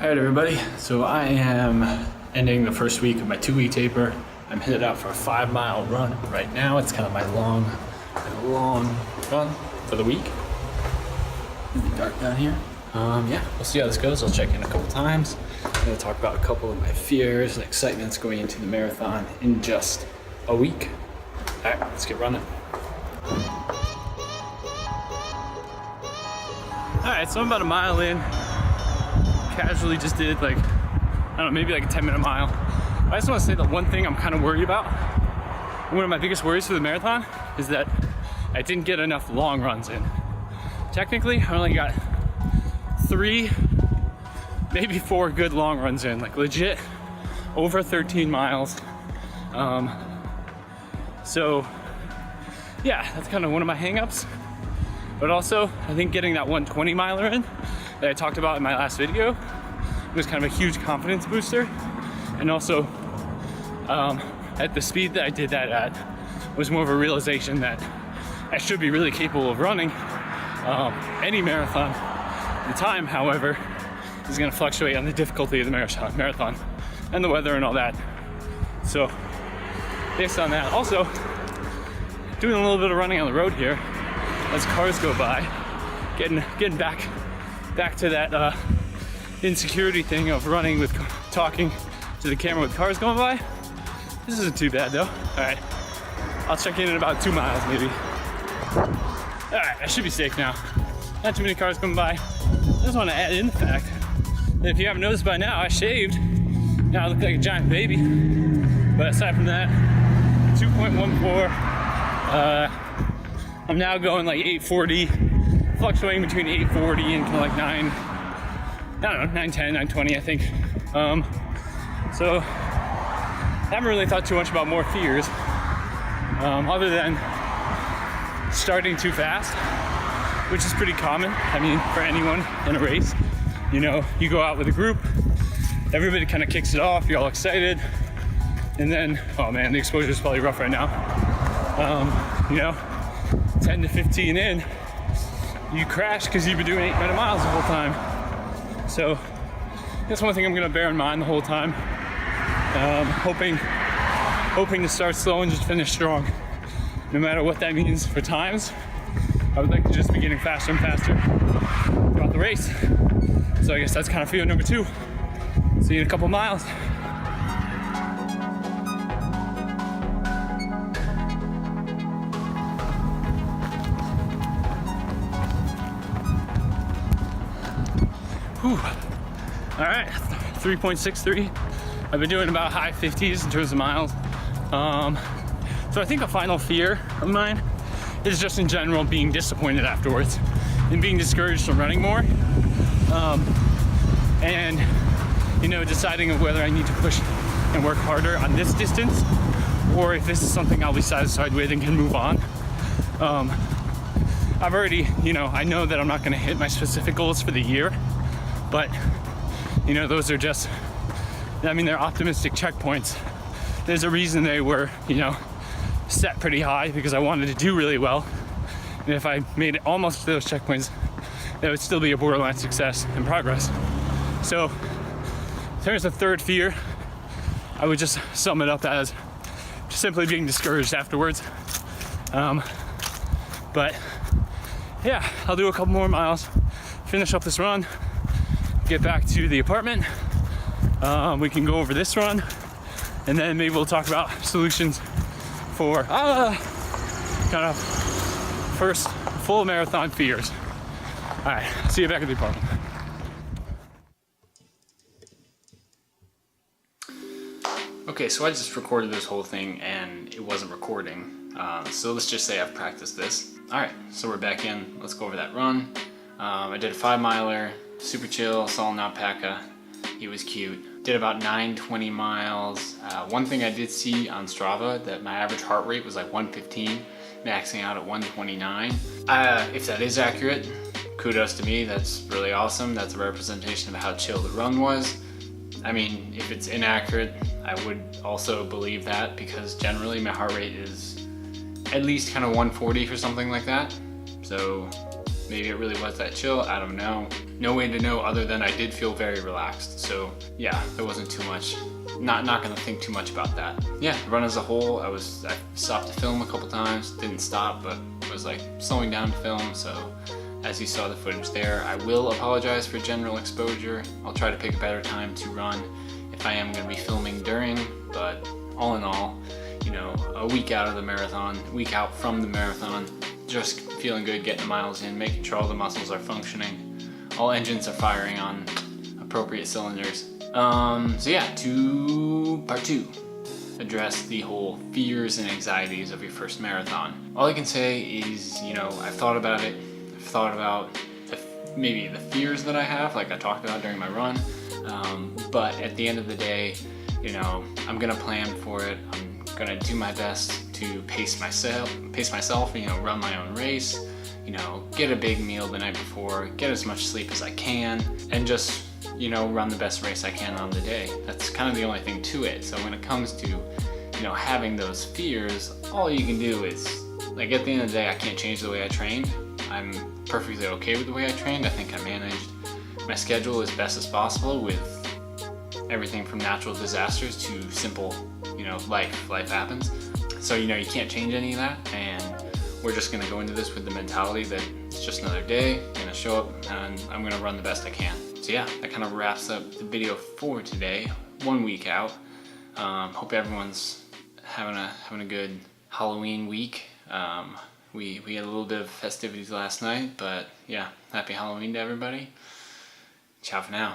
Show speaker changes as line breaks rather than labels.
Alright everybody, so I am ending the first week of my 2-week taper. I'm headed out for a 5-mile run right now. It's kind of my long run for the week. It's really dark down here. Yeah, we'll see how this goes. I'll check in a couple times. I'm going to talk about a couple of my fears and excitements going into the marathon in just a week. Alright, let's get running. Alright, so I'm about a mile in. Casually just did like, I don't know, maybe like a 10-minute mile. I just want to say that one thing I'm kind of worried about, one of my biggest worries for the marathon, is that I didn't get enough long runs in. Technically, I only got 3, maybe 4 good long runs in, like legit over 13 miles. So yeah, that's kind of one of my hangups. But also, I think getting that 120 miler in that I talked about in my last video was kind of a huge confidence booster. And also, at the speed that I did that at, was more of a realization that I should be really capable of running any marathon. The time, however, is gonna fluctuate on the difficulty of the marathon and the weather and all that. So, based on that, also, doing a little bit of running on the road here as cars go by, getting back to that insecurity thing of running with talking to the camera with cars going by. This isn't too bad though. All right, I'll check in about 2 miles maybe. All right, I should be safe now. Not too many cars coming by. I just want to add in the fact that if you haven't noticed by now, I shaved. Now I look like a giant baby. But aside from that, 2.14. I'm now going like 840, fluctuating between 840 and kind of like 910, 920, I think. So I haven't really thought too much about more fears, other than starting too fast, which is pretty common. I mean, for anyone in a race, you know, you go out with a group, everybody kind of kicks it off, you're all excited, and then, oh man, the exposure is probably rough right now. You know, 10 to 15 in, you crash because you've been doing 800 miles the whole time. So that's one thing I'm gonna bear in mind the whole time. Hoping to start slow and just finish strong. No matter what that means for times, I would like to just be getting faster and faster throughout the race. So I guess that's kind of fear number 2. See you in a couple miles. Whew. All right, 3.63. I've been doing about high 50s in terms of miles. So I think a final fear of mine is just in general being disappointed afterwards and being discouraged from running more. And, you know, deciding of whether I need to push and work harder on this distance or if this is something I'll be satisfied with and can move on. I've already, you know, I know that I'm not gonna hit my specific goals for the year, but, you know, those are just, I mean, they're optimistic checkpoints. There's a reason they were, you know, set pretty high because I wanted to do really well. And if I made it almost to those checkpoints, that would still be a borderline success and progress. So, in terms of third fear, I would just sum it up as just simply being discouraged afterwards. But yeah, I'll do a couple more miles, finish up this run, get back to the apartment. We can go over this run, and then maybe we'll talk about solutions for kind of first full marathon fears. All right, see you back at the apartment. Okay, so I just recorded this whole thing and it wasn't recording. So let's just say I've practiced this. All right, so we're back in. Let's go over that run. I did a 5-miler, super chill, saw an alpaca. He was cute. Did about 920 miles. One thing I did see on Strava, that my average heart rate was like 115, maxing out at 129. If that is accurate, kudos to me, that's really awesome. That's a representation of how chill the run was. I mean, if it's inaccurate, I would also believe that because generally my heart rate is at least kind of 140 for something like that. So Maybe it really was that chill, I don't know. No way to know other than I did feel very relaxed. So yeah, there wasn't too much. Not gonna think too much about that. Yeah, the run as a whole, I stopped to film a couple times, didn't stop, but was like slowing down to film. So as you saw the footage there, I will apologize for general exposure. I'll try to pick a better time to run if I am gonna be filming during, but all in all, you know, a week out from the marathon, just feeling good, getting the miles in, making sure all the muscles are functioning, all engines are firing on appropriate cylinders. So yeah, part two, address the whole fears and anxieties of your first marathon. All I can say is, you know, I've thought about it. I've thought about maybe the fears that I have, like I talked about during my run. But at the end of the day, you know, I'm gonna plan for it. I'm gonna do my best to pace myself, you know, run my own race, you know, get a big meal the night before, get as much sleep as I can, and just, you know, run the best race I can on the day. That's kind of the only thing to it. So when it comes to, you know, having those fears, all you can do is, like, at the end of the day, I can't change the way I trained. I'm perfectly okay with the way I trained. I think I managed my schedule as best as possible with everything from natural disasters to simple, you know, life happens. So, you know, you can't change any of that, and we're just gonna go into this with the mentality that it's just another day, I'm gonna show up and I'm gonna run the best I can. So yeah, that kind of wraps up the video for today, 1 week out. Hope everyone's having a good Halloween week. We had a little bit of festivities last night, but yeah, happy Halloween to everybody. Ciao for now.